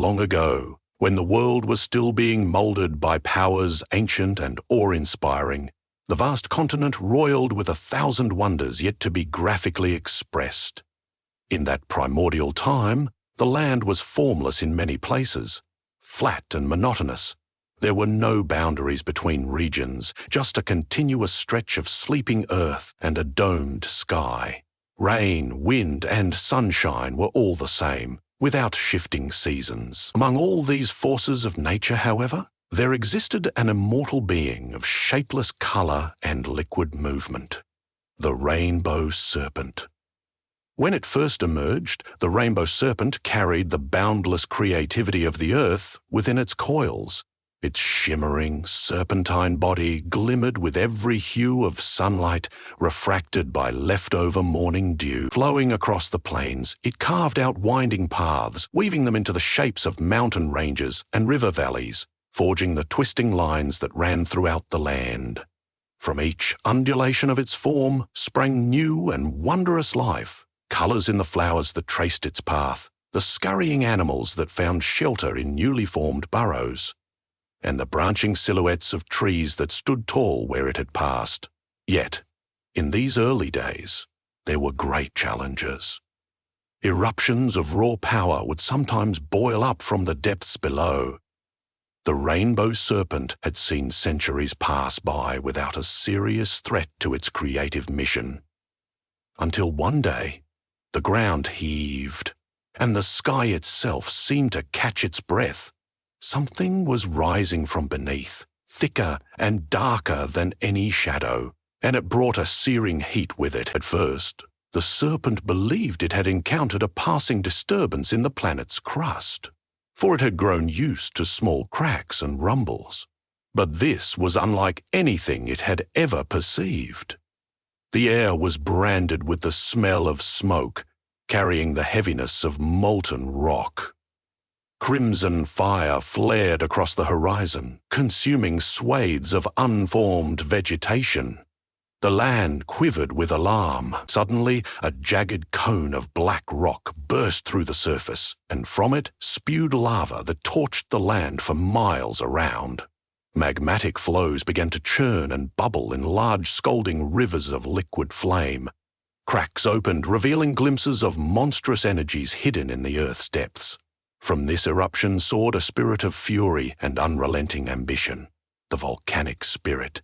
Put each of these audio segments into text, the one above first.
long ago, when the world was still being moulded by powers ancient and awe-inspiring, the vast continent roiled with 1,000 wonders yet to be graphically expressed. In that primordial time, the land was formless in many places, flat and monotonous. There were no boundaries between regions, just a continuous stretch of sleeping earth and a domed sky. Rain, wind, and sunshine were all the same, without shifting seasons. Among all these forces of nature, however, there existed an immortal being of shapeless colour and liquid movement, the rainbow serpent. When it first emerged, the rainbow serpent carried the boundless creativity of the earth within its coils. Its shimmering, serpentine body glimmered with every hue of sunlight refracted by leftover morning dew. Flowing across the plains, it carved out winding paths, weaving them into the shapes of mountain ranges and river valleys, forging the twisting lines that ran throughout the land. From each undulation of its form sprang new and wondrous life, colours in the flowers that traced its path, the scurrying animals that found shelter in newly formed burrows, and the branching silhouettes of trees that stood tall where it had passed. Yet, in these early days, there were great challenges. Eruptions of raw power would sometimes boil up from the depths below. The rainbow serpent had seen centuries pass by without a serious threat to its creative mission. Until one day, the ground heaved, and the sky itself seemed to catch its breath. Something was rising from beneath, thicker and darker than any shadow, and it brought a searing heat with it. At first, the serpent believed it had encountered a passing disturbance in the planet's crust, for it had grown used to small cracks and rumbles. But this was unlike anything it had ever perceived. The air was branded with the smell of smoke, carrying the heaviness of molten rock. Crimson fire flared across the horizon, consuming swathes of unformed vegetation. The land quivered with alarm. Suddenly, a jagged cone of black rock burst through the surface, and from it spewed lava that torched the land for miles around. Magmatic flows began to churn and bubble in large scalding rivers of liquid flame. Cracks opened, revealing glimpses of monstrous energies hidden in the Earth's depths. From this eruption soared a spirit of fury and unrelenting ambition, the volcanic spirit.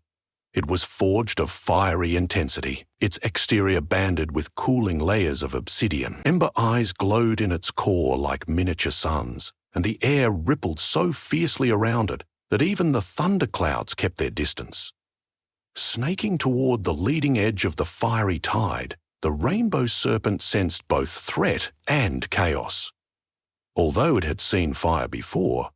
It was forged of fiery intensity, its exterior banded with cooling layers of obsidian. Ember eyes glowed in its core like miniature suns, and the air rippled so fiercely around it that even the thunderclouds kept their distance. Snaking toward the leading edge of the fiery tide, the rainbow serpent sensed both threat and chaos. Although it had seen fire before,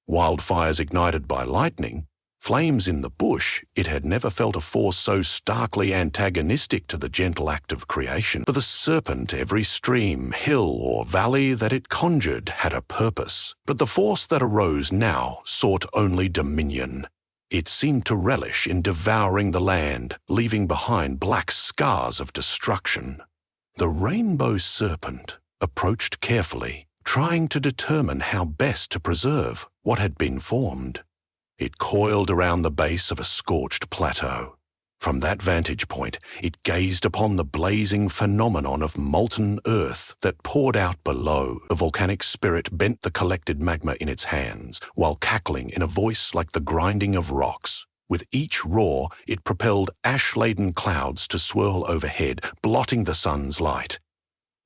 wildfires ignited by lightning, flames in the bush, it had never felt a force so starkly antagonistic to the gentle act of creation. For the serpent, every stream, hill, or valley that it conjured had a purpose. But the force that arose now sought only dominion. It seemed to relish in devouring the land, leaving behind black scars of destruction. The rainbow serpent approached carefully, trying to determine how best to preserve what had been formed. It coiled around the base of a scorched plateau. From that vantage point, it gazed upon the blazing phenomenon of molten earth that poured out below. The volcanic spirit bent the collected magma in its hands, while cackling in a voice like the grinding of rocks. With each roar, it propelled ash-laden clouds to swirl overhead, blotting the sun's light.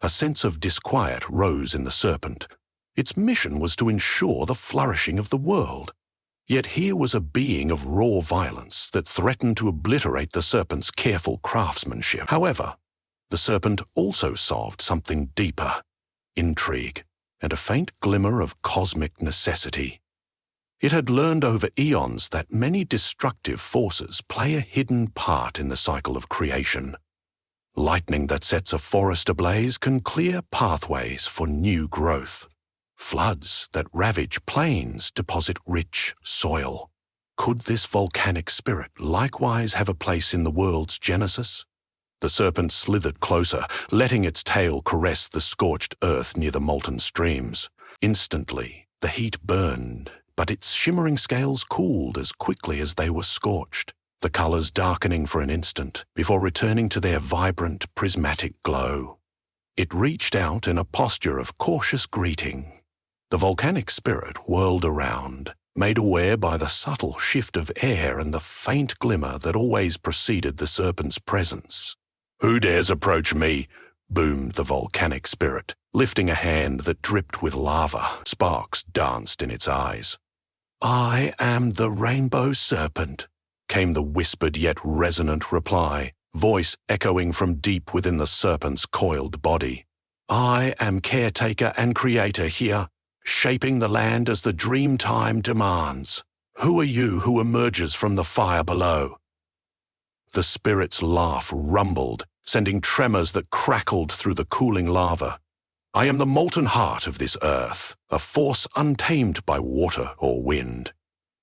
A sense of disquiet rose in the serpent. Its mission was to ensure the flourishing of the world. Yet here was a being of raw violence that threatened to obliterate the serpent's careful craftsmanship. However, the serpent also solved something deeper: intrigue and a faint glimmer of cosmic necessity. It had learned over eons that many destructive forces play a hidden part in the cycle of creation. Lightning that sets a forest ablaze can clear pathways for new growth. Floods that ravage plains deposit rich soil. Could this volcanic spirit likewise have a place in the world's genesis? The serpent slithered closer, letting its tail caress the scorched earth near the molten streams. Instantly, The heat burned, but its shimmering scales cooled as quickly as they were scorched, the colors darkening for an instant before returning to their vibrant, prismatic glow. It reached out in a posture of cautious greeting. The volcanic spirit whirled around, made aware by the subtle shift of air and the faint glimmer that always preceded the serpent's presence. "Who dares approach me?" boomed the volcanic spirit, lifting a hand that dripped with lava. Sparks danced in its eyes. "I am the Rainbow Serpent," came the whispered yet resonant reply, voice echoing from deep within the serpent's coiled body. "I am caretaker and creator here, shaping the land as the Dreamtime demands. Who are you who emerges from the fire below?" The spirit's laugh rumbled, sending tremors that crackled through the cooling lava. "I am the molten heart of this earth, a force untamed by water or wind.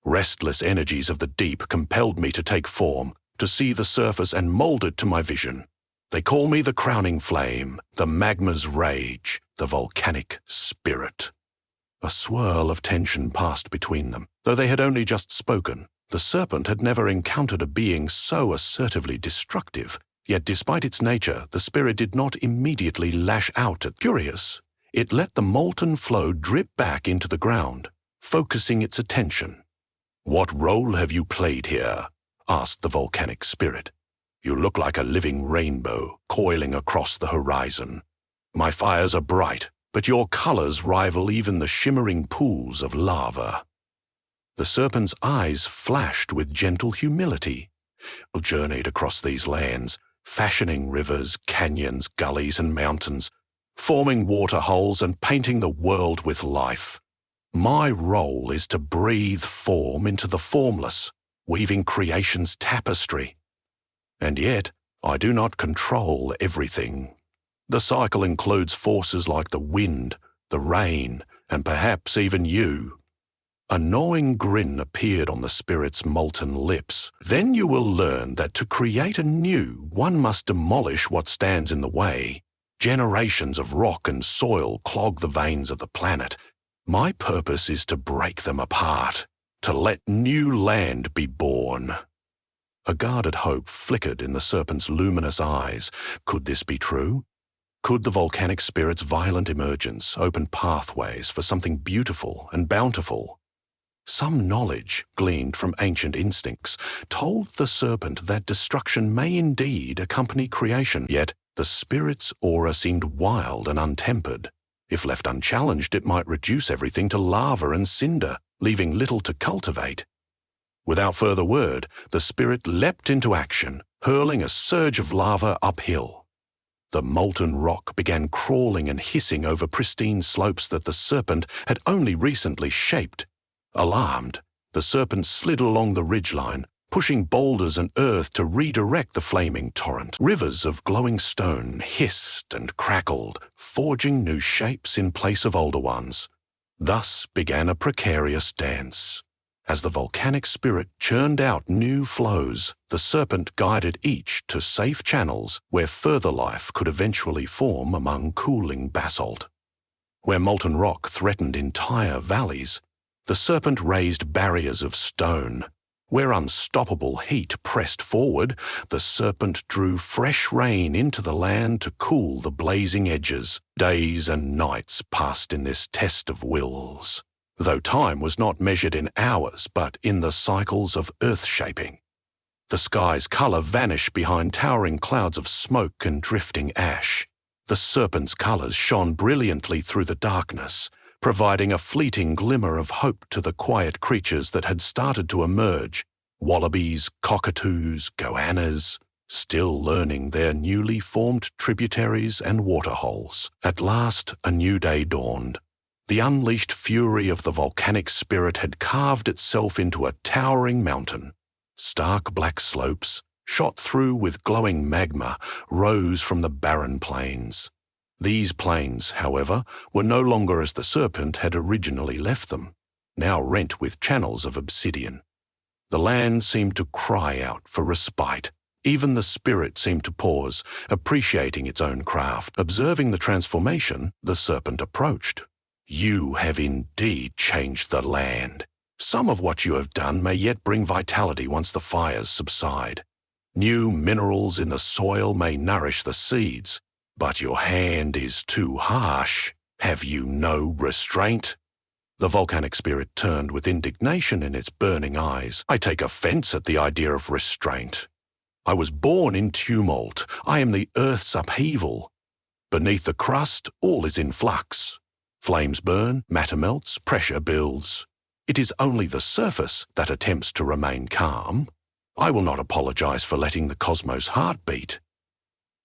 Restless energies of the deep compelled me to take form, to see the surface and mold it to my vision. They call me the crowning flame, the magma's rage, the volcanic spirit." A swirl of tension passed between them. Though they had only just spoken, the serpent had never encountered a being so assertively destructive. Yet despite its nature, the spirit did not immediately lash out at Curious. It let the molten flow drip back into the ground, focusing its attention. "What role have you played here?" asked the volcanic spirit. "You look like a living rainbow coiling across the horizon. My fires are bright, but your colors rival even the shimmering pools of lava." The serpent's eyes flashed with gentle humility. "We journeyed across these lands, fashioning rivers, canyons, gullies, and mountains, forming water holes and painting the world with life. My role is to breathe form into the formless, weaving creation's tapestry. And yet, I do not control everything. The cycle includes forces like the wind, the rain, and perhaps even you." A gnawing grin appeared on the spirit's molten lips. "Then you will learn that to create anew, one must demolish what stands in the way. Generations of rock and soil clog the veins of the planet. My purpose is to break them apart, to let new land be born." A guarded hope flickered in the serpent's luminous eyes. Could this be true? Could the volcanic spirit's violent emergence open pathways for something beautiful and bountiful? Some knowledge, gleaned from ancient instincts, told the serpent that destruction may indeed accompany creation, yet the spirit's aura seemed wild and untempered. If left unchallenged, it might reduce everything to lava and cinder, leaving little to cultivate. Without further word, the spirit leapt into action, hurling a surge of lava uphill. The molten rock began crawling and hissing over pristine slopes that the serpent had only recently shaped. Alarmed, the serpent slid along the ridgeline, pushing boulders and earth to redirect the flaming torrent. Rivers of glowing stone hissed and crackled, forging new shapes in place of older ones. Thus began a precarious dance. As the volcanic spirit churned out new flows, the serpent guided each to safe channels where further life could eventually form among cooling basalt. Where molten rock threatened entire valleys, the serpent raised barriers of stone. Where unstoppable heat pressed forward, the serpent drew fresh rain into the land to cool the blazing edges. Days and nights passed in this test of wills, though time was not measured in hours but in the cycles of earth-shaping. The sky's color vanished behind towering clouds of smoke and drifting ash. The serpent's colors shone brilliantly through the darkness, providing a fleeting glimmer of hope to the quiet creatures that had started to emerge. Wallabies, cockatoos, goannas, still learning their newly formed tributaries and waterholes. At last, a new day dawned. The unleashed fury of the volcanic spirit had carved itself into a towering mountain. Stark black slopes, shot through with glowing magma, rose from the barren plains. These plains, however, were no longer as the serpent had originally left them, now rent with channels of obsidian. The land seemed to cry out for respite. Even the spirit seemed to pause, appreciating its own craft. Observing the transformation, the serpent approached. You have indeed changed the land. Some of what you have done may yet bring vitality once the fires subside. New minerals in the soil may nourish the seeds, but your hand is too harsh. Have you no restraint? The volcanic spirit turned with indignation in its burning eyes. I take offense at the idea of restraint. I was born in tumult. I am the earth's upheaval. Beneath the crust, all is in flux. Flames burn, matter melts, pressure builds. It is only the surface that attempts to remain calm. I will not apologize for letting the cosmos' heart beat.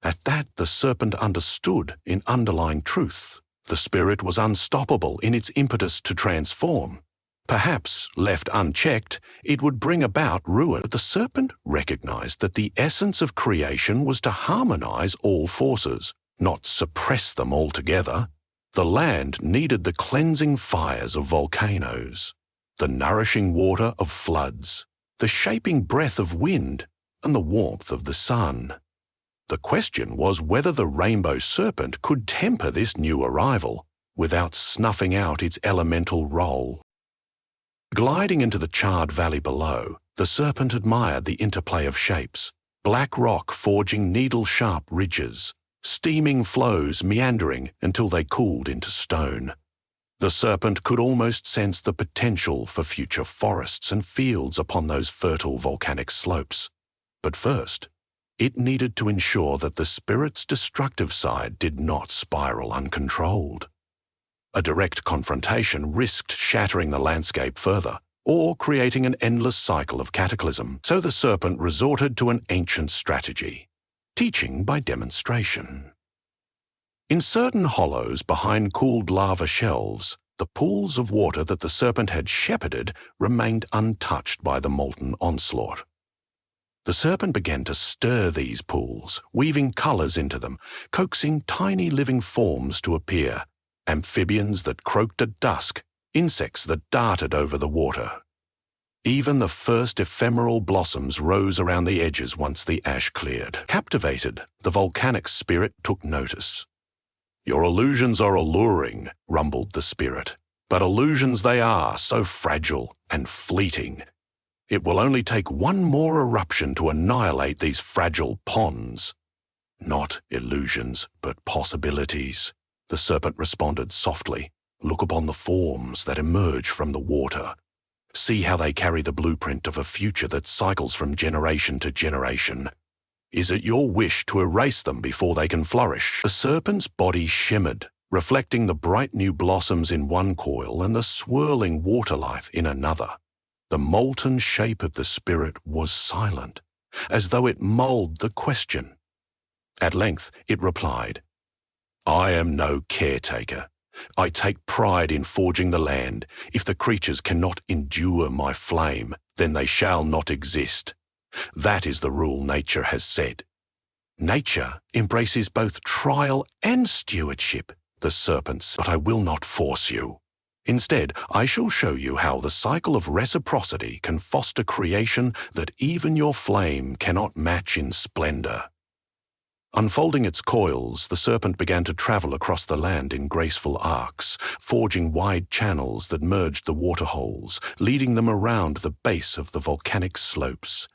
At that, the serpent understood in underlying truth. The spirit was unstoppable in its impetus to transform. Perhaps, left unchecked, it would bring about ruin. But the serpent recognized that the essence of creation was to harmonize all forces, not suppress them altogether. The land needed the cleansing fires of volcanoes, the nourishing water of floods, the shaping breath of wind, and the warmth of the sun. The question was whether the rainbow serpent could temper this new arrival without snuffing out its elemental role. Gliding into the charred valley below, the serpent admired the interplay of shapes, black rock forging needle-sharp ridges, steaming flows meandering until they cooled into stone. The serpent could almost sense the potential for future forests and fields upon those fertile volcanic slopes. But first, it needed to ensure that the spirit's destructive side did not spiral uncontrolled. A direct confrontation risked shattering the landscape further, or creating an endless cycle of cataclysm, so the serpent resorted to an ancient strategy: teaching by demonstration. In certain hollows behind cooled lava shelves, the pools of water that the serpent had shepherded remained untouched by the molten onslaught. The serpent began to stir these pools, weaving colors into them, coaxing tiny living forms to appear, amphibians that croaked at dusk, insects that darted over the water. Even the first ephemeral blossoms rose around the edges once the ash cleared. Captivated, the volcanic spirit took notice. "Your illusions are alluring," rumbled the spirit, "but illusions they are, so fragile and fleeting. It will only take one more eruption to annihilate these fragile ponds." "Not illusions, but possibilities," the serpent responded softly. "Look upon the forms that emerge from the water. See how they carry the blueprint of a future that cycles from generation to generation. Is it your wish to erase them before they can flourish?" The serpent's body shimmered, reflecting the bright new blossoms in one coil and the swirling water life in another. The molten shape of the spirit was silent, as though it mulled the question. At length it replied, "I am no caretaker. I take pride in forging the land. If the creatures cannot endure my flame, then they shall not exist. That is the rule nature has set." "Nature embraces both trial and stewardship," the serpent said, "but I will not force you. Instead, I shall show you how the cycle of reciprocity can foster creation that even your flame cannot match in splendor." Unfolding its coils, the serpent began to travel across the land in graceful arcs, forging wide channels that merged the waterholes, leading them around the base of the volcanic slopes.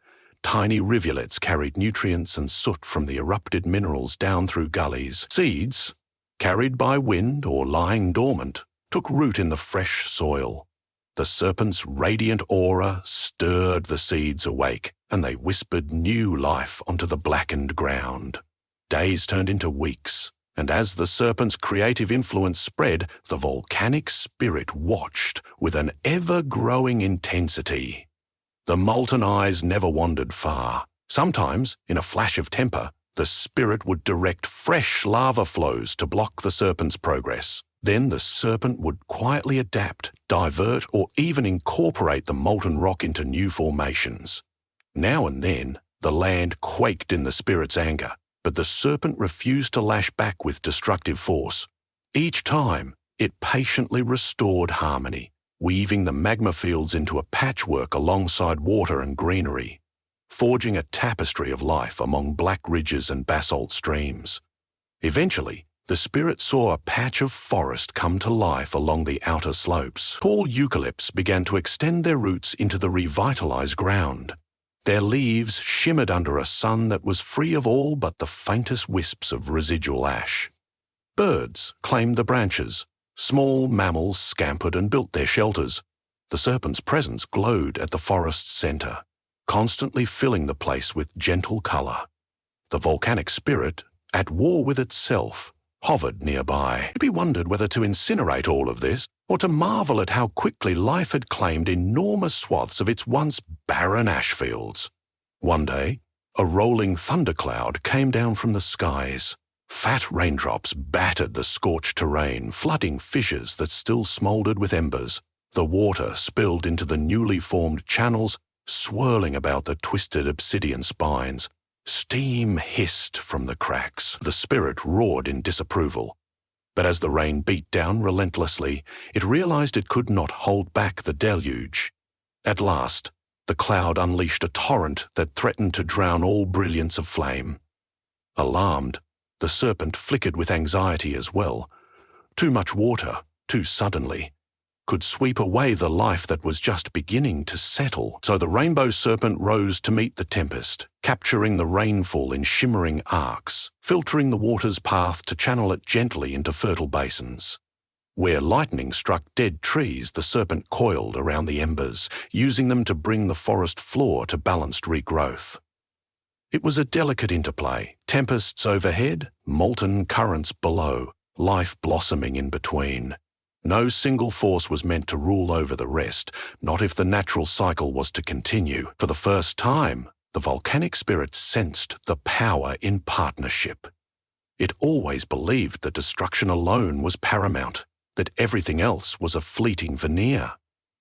Tiny rivulets carried nutrients and soot from the erupted minerals down through gullies. Seeds, carried by wind or lying dormant, took root in the fresh soil. The serpent's radiant aura stirred the seeds awake, and they whispered new life onto the blackened ground. Days turned into weeks, and as the serpent's creative influence spread, the volcanic spirit watched with an ever-growing intensity. The molten eyes never wandered far. Sometimes, in a flash of temper, the spirit would direct fresh lava flows to block the serpent's progress. Then the serpent would quietly adapt, divert, or even incorporate the molten rock into new formations. Now and then, the land quaked in the spirit's anger, but the serpent refused to lash back with destructive force. Each time, it patiently restored harmony, weaving the magma fields into a patchwork alongside water and greenery, forging a tapestry of life among black ridges and basalt streams. Eventually, the spirit saw a patch of forest come to life along the outer slopes. Tall eucalypts began to extend their roots into the revitalized ground. Their leaves shimmered under a sun that was free of all but the faintest wisps of residual ash. Birds claimed the branches. Small mammals scampered and built their shelters. The serpent's presence glowed at the forest's center, constantly filling the place with gentle color. The volcanic spirit, at war with itself, hovered nearby. It be wondered whether to incinerate all of this or to marvel at how quickly life had claimed enormous swaths of its once barren ash fields. One day, a rolling thundercloud came down from the skies. Fat raindrops battered the scorched terrain, flooding fissures that still smoldered with embers. The water spilled into the newly formed channels, swirling about the twisted obsidian spines. Steam hissed from the cracks. The spirit roared in disapproval. But as the rain beat down relentlessly, it realized it could not hold back the deluge. At last, the cloud unleashed a torrent that threatened to drown all brilliance of flame. Alarmed, the serpent flickered with anxiety as well. Too much water, too suddenly, could sweep away the life that was just beginning to settle. So the rainbow serpent rose to meet the tempest, capturing the rainfall in shimmering arcs, filtering the water's path to channel it gently into fertile basins. Where lightning struck dead trees, the serpent coiled around the embers, using them to bring the forest floor to balanced regrowth. It was a delicate interplay, tempests overhead, molten currents below, life blossoming in between. No single force was meant to rule over the rest, not if the natural cycle was to continue. For the first time, the volcanic spirit sensed the power in partnership. It always believed that destruction alone was paramount, that everything else was a fleeting veneer.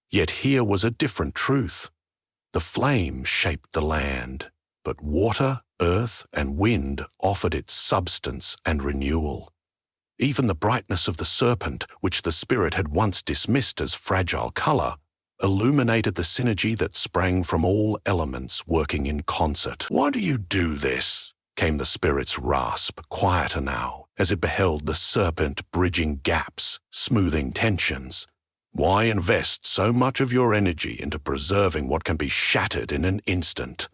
Yet here was a different truth. The flame shaped the land, but water, earth, and wind offered its substance and renewal. Even the brightness of the serpent, which the spirit had once dismissed as fragile color, illuminated the synergy that sprang from all elements working in concert. "Why do you do this?" came the spirit's rasp, quieter now, as it beheld the serpent bridging gaps, smoothing tensions. "Why invest so much of your energy into preserving what can be shattered in an instant?"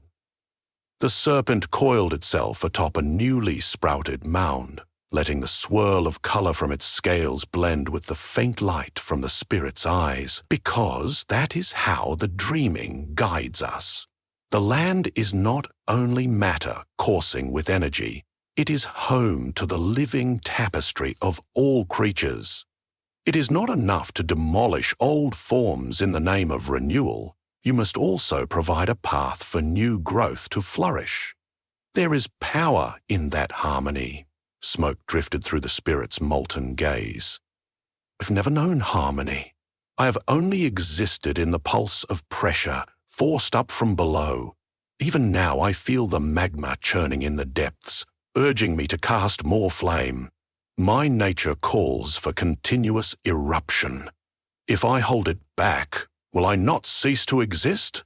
The serpent coiled itself atop a newly sprouted mound, letting the swirl of color from its scales blend with the faint light from the spirit's eyes, because that is how the dreaming guides us. The land is not only matter coursing with energy, it is home to the living tapestry of all creatures. It is not enough to demolish old forms in the name of renewal. You must also provide a path for new growth to flourish. There is power in that harmony. Smoke drifted through the spirit's molten gaze. I've never known harmony. I have only existed in the pulse of pressure, forced up from below. Even now I feel the magma churning in the depths, urging me to cast more flame. My nature calls for continuous eruption. If I hold it back, will I not cease to exist?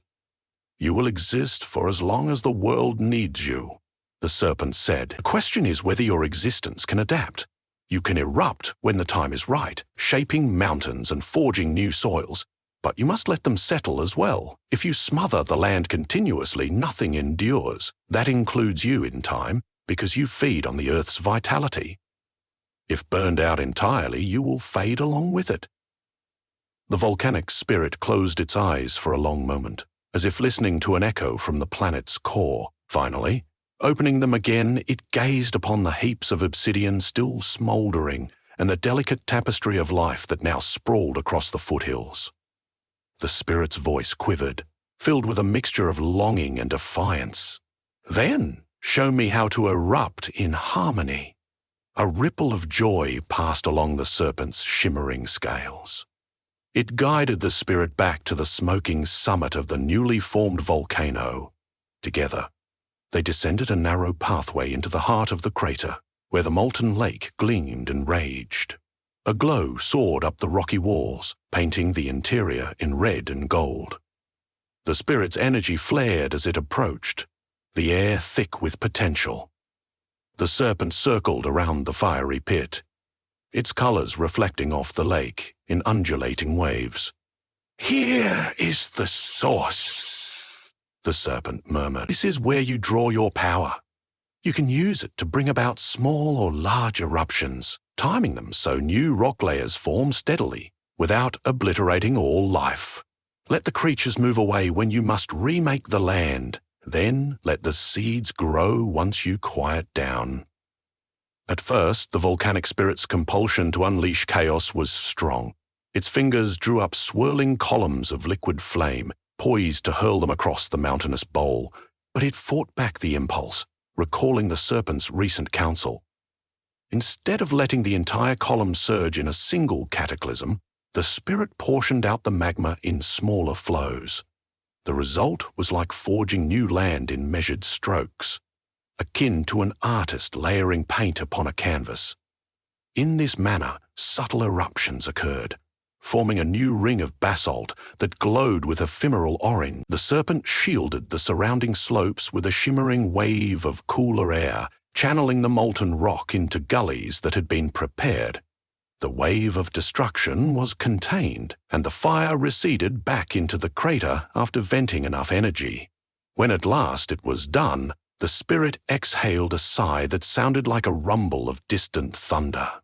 You will exist for as long as the world needs you, the serpent said. The question is whether your existence can adapt. You can erupt when the time is right, shaping mountains and forging new soils, but you must let them settle as well. If you smother the land continuously, nothing endures. That includes you in time, because you feed on the earth's vitality. If burned out entirely, you will fade along with it. The volcanic spirit closed its eyes for a long moment, as if listening to an echo from the planet's core. Finally, opening them again, it gazed upon the heaps of obsidian still smouldering and the delicate tapestry of life that now sprawled across the foothills. The spirit's voice quivered, filled with a mixture of longing and defiance. "Then, show me how to erupt in harmony." A ripple of joy passed along the serpent's shimmering scales. It guided the spirit back to the smoking summit of the newly formed volcano. Together, they descended a narrow pathway into the heart of the crater, where the molten lake gleamed and raged. A glow soared up the rocky walls, painting the interior in red and gold. The spirit's energy flared as it approached, the air thick with potential. The serpent circled around the fiery pit, its colors reflecting off the lake in undulating waves. "Here is the source," the serpent murmured. "This is where you draw your power. You can use it to bring about small or large eruptions, timing them so new rock layers form steadily, without obliterating all life. Let the creatures move away when you must remake the land. Then let the seeds grow once you quiet down." At first, the volcanic spirit's compulsion to unleash chaos was strong. Its fingers drew up swirling columns of liquid flame, poised to hurl them across the mountainous bowl, but it fought back the impulse, recalling the serpent's recent counsel. Instead of letting the entire column surge in a single cataclysm, the spirit portioned out the magma in smaller flows. The result was like forging new land in measured strokes, akin to an artist layering paint upon a canvas. In this manner, subtle eruptions occurred, forming a new ring of basalt that glowed with ephemeral orange. The serpent shielded the surrounding slopes with a shimmering wave of cooler air, channeling the molten rock into gullies that had been prepared. The wave of destruction was contained, and the fire receded back into the crater after venting enough energy. When at last it was done, the spirit exhaled a sigh that sounded like a rumble of distant thunder.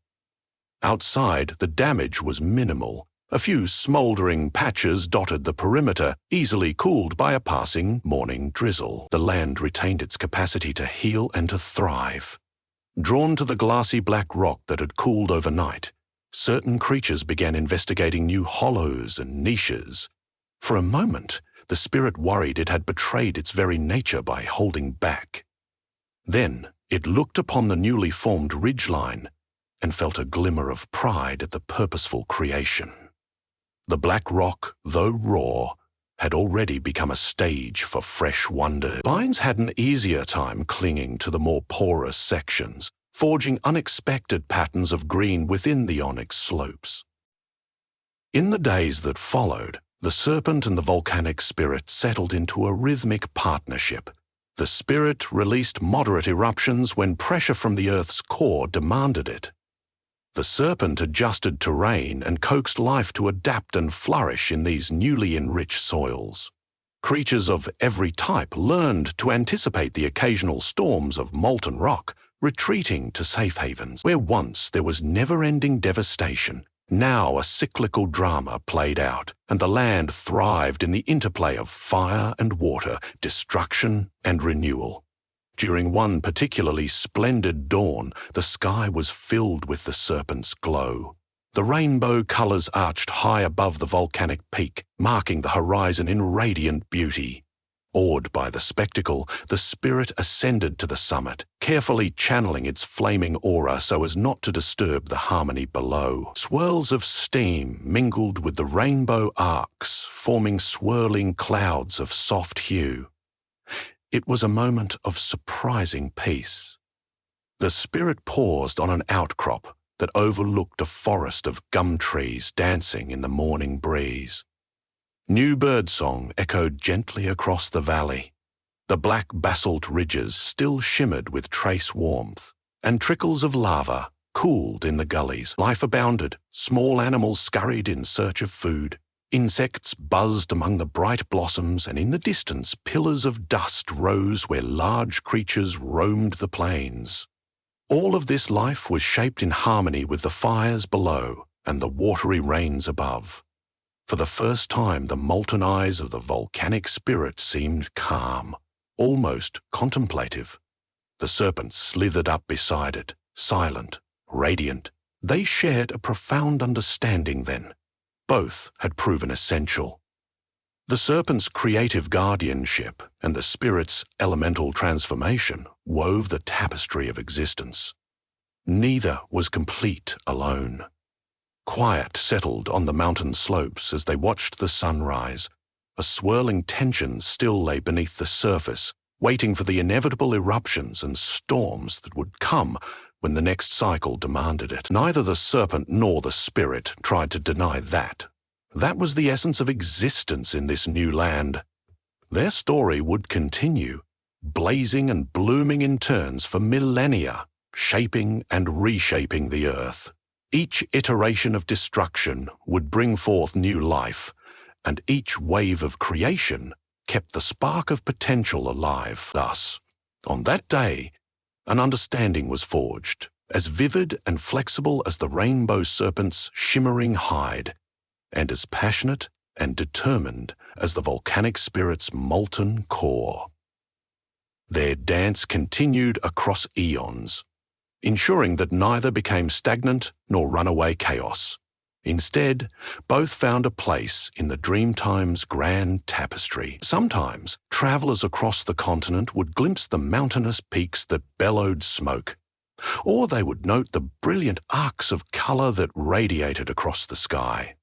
Outside, the damage was minimal. A few smouldering patches dotted the perimeter, easily cooled by a passing morning drizzle. The land retained its capacity to heal and to thrive. Drawn to the glassy black rock that had cooled overnight, certain creatures began investigating new hollows and niches. For a moment, the spirit worried it had betrayed its very nature by holding back. Then it looked upon the newly formed ridgeline and felt a glimmer of pride at the purposeful creation. The black rock, though raw, had already become a stage for fresh wonder. Vines had an easier time clinging to the more porous sections, forging unexpected patterns of green within the onyx slopes. In the days that followed, the serpent and the volcanic spirit settled into a rhythmic partnership. The spirit released moderate eruptions when pressure from the Earth's core demanded it. The serpent adjusted terrain and coaxed life to adapt and flourish in these newly enriched soils. Creatures of every type learned to anticipate the occasional storms of molten rock, retreating to safe havens. Where once there was never-ending devastation, now a cyclical drama played out, and the land thrived in the interplay of fire and water, destruction and renewal. During one particularly splendid dawn, the sky was filled with the serpent's glow. The rainbow colors arched high above the volcanic peak, marking the horizon in radiant beauty. Awed by the spectacle, the spirit ascended to the summit, carefully channeling its flaming aura so as not to disturb the harmony below. Swirls of steam mingled with the rainbow arcs, forming swirling clouds of soft hue. It was a moment of surprising peace. The spirit paused on an outcrop that overlooked a forest of gum trees dancing in the morning breeze. New birdsong echoed gently across the valley. The black basalt ridges still shimmered with trace warmth, and trickles of lava cooled in the gullies. Life abounded. Small animals scurried in search of food. Insects buzzed among the bright blossoms, and in the distance pillars of dust rose where large creatures roamed the plains. All of this life was shaped in harmony with the fires below and the watery rains above. For the first time, the molten eyes of the volcanic spirit seemed calm, almost contemplative. The serpent slithered up beside it, silent, radiant. They shared a profound understanding then. Both had proven essential. The serpent's creative guardianship and the spirit's elemental transformation wove the tapestry of existence. Neither was complete alone. Quiet settled on the mountain slopes as they watched the sun rise. A swirling tension still lay beneath the surface, waiting for the inevitable eruptions and storms that would come when the next cycle demanded it. Neither the serpent nor the spirit tried to deny that. That was the essence of existence in this new land. Their story would continue, blazing and blooming in turns for millennia, shaping and reshaping the earth. Each iteration of destruction would bring forth new life, and each wave of creation kept the spark of potential alive. Thus, on that day, an understanding was forged, as vivid and flexible as the rainbow serpent's shimmering hide, and as passionate and determined as the volcanic spirit's molten core. Their dance continued across eons, ensuring that neither became stagnant nor runaway chaos. Instead, both found a place in the Dreamtime's grand tapestry. Sometimes, travelers across the continent would glimpse the mountainous peaks that bellowed smoke, or they would note the brilliant arcs of color that radiated across the sky.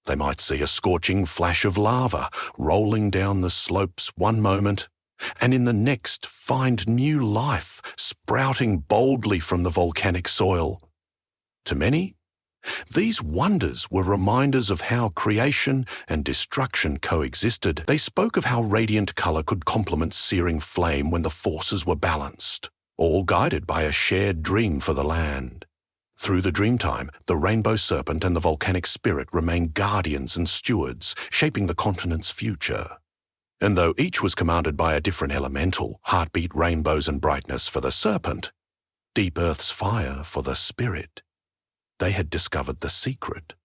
They might see a scorching flash of lava rolling down the slopes one moment, and in the next find new life sprouting boldly from the volcanic soil. To many, these wonders were reminders of how creation and destruction coexisted. They spoke of how radiant color could complement searing flame when the forces were balanced, all guided by a shared dream for the land. Through the Dreamtime, the rainbow serpent and the volcanic spirit remained guardians and stewards, shaping the continent's future. And though each was commanded by a different elemental, heartbeat rainbows and brightness for the serpent, deep earth's fire for the spirit, they had discovered the secret.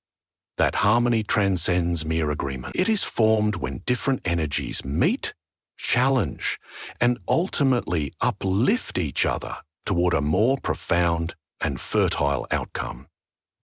That harmony transcends mere agreement. It is formed when different energies meet, challenge, and ultimately uplift each other toward a more profound and fertile outcome.